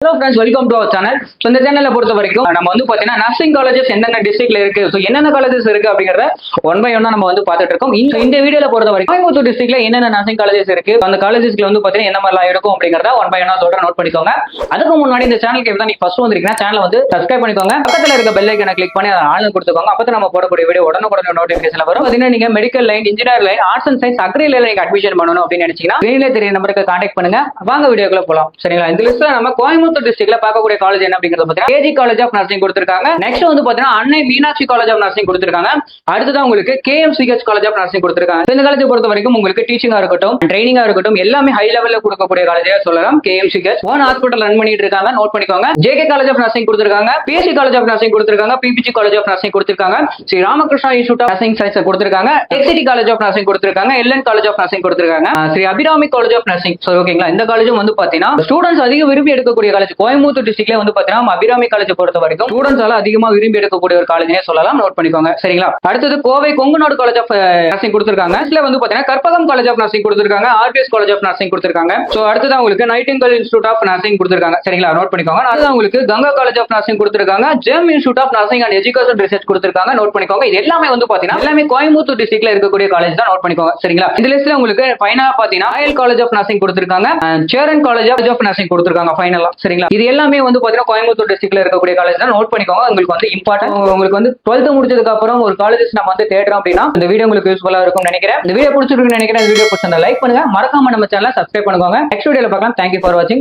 Hello friends, welcome to our channel. So இந்த சேனலை பொறுத்த வரைக்கும் நம்ம வந்து பார்த்தீங்கன்னா நர்சிங் காலேஜஸ் என்னென்ன டிஸ்ட்ரிக்ட்ல இருக்கு, ஸோ என்னென்ன காலேஜஸ் இருக்கு அப்படிங்கிறத ஒன் பை ஒன்னா நம்ம வந்து பார்த்துட்டு இருக்கோம். இந்த வீடியோல பொறுத்த வரைக்கும் கோயம்புத்தூர் டிஸ்ட்ரிக்ட்ல என்னென்ன நர்சிங் காலேஜஸ் இருக்கு, அந்த காலேஜஸ்ல வந்து பார்த்தீங்கன்னா என்ன மாதிரிலாம் இருக்கும் அப்படிங்கிறத ஒன் பை ஒன்னா சொல்ற நோட் பண்ணிக்கோங்க. அதுக்கு முன்னாடி இந்த சேனலுக்கு தான் நீங்க ஃபர்ஸ்ட் வந்திருக்கீங்கன்னா சேனலை வந்து சப்ஸ்கிரைப் பண்ணிக்கோங்க. பக்கத்தில் இருக்க பெல் ஐக்கனை கிளிக் பண்ணி அதை ஆள் கொடுத்துக்கோங்க. அப்போ நம்ம போடக்கூடிய வீடியோ உடனுக்குடனே நோட்டிஃபிகேஷன் வரும். பார்த்தீங்கன்னா நீங்க medical line, engineer line, arts and science, அக்ரில நீங்க அட்மிஷன் பண்ணணும் அப்படின்னு நினைச்சீங்கன்னா ஸ்கிரீன்ல தெரிய நம்பருக்கு கான்டாக்ட் பண்ணுங்க. வாங்க வீடியோக்குள்ள போலாம். சரிங்களா? இந்த லிஸ்ட்ல நம்ம கோயம்புத்தூர் டிஸ்ட்ரிக்ட்ல பார்க்க காலேஜ் என்ன அப்படிங்கறது பாத்தீங்கன்னா கேஜி காலேஜ் ஆஃப் நர்சிங் கொடுத்திருக்காங்க. நெக்ஸ்ட் வந்து பாத்தீங்கன்னா அன்னை மீனாட்சி காலேஜ் ஆஃப் நர்சிங் கொடுத்திருக்காங்க. அடுத்ததான் உங்களுக்கு கேஎம்சிஹெச் காலேஜ் ஆஃப் நர்சிங் கொடுத்திருக்காங்க. இந்த காலேஜ் பொறுத்த வரைக்கும் உங்களுக்கு டீச்சிங்கா இருக்கட்டும், ட்ரைனிங்கா இருக்கட்டும், எல்லாமே ஹை லெவல்ல கொடுக்கக்கூடிய காலேஜா சொல்லலாம். கேஎம்சிஹெச் ஒன் ஹாஸ்பிட்டல் ரன் பண்ணிட்டு இருக்காங்க, நோட் பண்ணிக்கோங்க. ஜேகே காலேஜ் ஆஃப் நர்சிங் கொடுத்திருக்காங்க, பிஎஸ்சி காலேஜ் ஆஃப் நர்சிங் கொடுத்திருக்காங்க, பிபிஜி காலேஜ் ஆஃப் நர்சிங் கொடுத்திருக்காங்க, Shri Ramakrishna institute of nursing science கொடுத்திருக்காங்க, எக்ஸிடி காலேஜ் ஆஃப் நர்சிங் கொடுத்திருக்காங்க, எல்என் காலேஜ் ஆஃப் நர்சிங் கொடுத்திருக்காங்க, Shri Abirami college of nursing. ஓகேங்களா? இந்த காலேஜும் வந்து பாத்தீங்கன்னா ஸ்டூடெண்ட்ஸ் அதிக விரும்பி எடுக்கக்கூடிய காலேஜ். கோயம்புத்தூர் டிஸ்ட்ரிக்ட்ல வந்து பாத்தீங்கன்னா அபிராமி காலேஜ் பொறுத்த வரைக்கும் ஸ்டூடெண்ட்ஸ் அதிகமா விரும்பி எடுக்கக்கூடிய ஒரு காலேஜ்னே சொல்லலாம். நோட் பண்ணிக்கோங்க. சரிங்களா? அடுத்தது Kovai Kongunadu college of nursing கொடுத்திருக்காங்க. இதுல வந்து பாத்தீங்கன்னா கற்பகம் காலேஜ் ஆஃப் நர்சிங் கொடுத்திருக்காங்க, ஆர்பிஎஸ் காலேஜ் ஆஃப் நர்சிங் கொடுத்திருக்காங்க. சோ அடுத்தது உங்களுக்கு நைட்டிங்கேல் இன்ஸ்டிடியூட் ஆஃப் நர்சிங் கொடுத்திருக்காங்க. சரிங்களா? நோட் பண்ணிக்கோங்க. அடுத்து உங்களுக்கு கங்கா காலேஜ் ஆஃப் நர்சிங் கொடுத்திருக்காங்க, Gem institute of nursing and education research கொடுத்திருக்காங்க. நோட் பண்ணிக்கோங்க. இது எல்லாமே வந்து பாத்தீங்கன்னா எல்லாமே கோயம்புத்தூர் டிஸ்ட்ரிக்ட்ல இருக்கக்கூடிய காலேஜ் தான். நோட் பண்ணிக்கோங்க. சரிங்களா? இந்த லிஸ்ட்ல உங்களுக்கு ஃபைனலா பாத்தீங்கன்னா ராயல் காலேஜ் ஆஃப் நர்சிங் கொடுத்திருக்காங்க, சேரன் காலேஜ் ஆஃப் நர்சிங் கொடுத்திருக்காங்க ஃபைனலா. சரிங்களா? இது எல்லாமே வந்து பாத்தீங்கன்னா கோயம்புத்தூர் டிஸ்ட்ரிக்ட்ல இருக்கக்கூடிய காலேஜ் தான். நோட் பண்ணிக்கோங்க. உங்களுக்கு வந்து இம்பார்ட்டன்ட், உங்களுக்கு வந்து 12th முடிச்சதுக்கு அப்புறம் ஒரு காலேஜஸ் நம்ம வந்து தேடுறோம் அப்படின்னா இந்த வீடியோ உங்களுக்கு யூஸ்ஃபுல்லா இருக்கும் நினைக்கிறேன். இந்த வீடியோ பிடிச்சிருக்குன்னு நினைக்கிறேன். இந்த வீடியோ பிடிச்சிருந்தா லைக் பண்ணுங்க, மறக்காம நம்ம சேனலை சப்ஸ்கிரைப் பண்ணுங்க. நெக்ஸ்ட் வீடியோல பார்க்கலாம். தேங்க்யூ ஃபார் வாட்சிங்.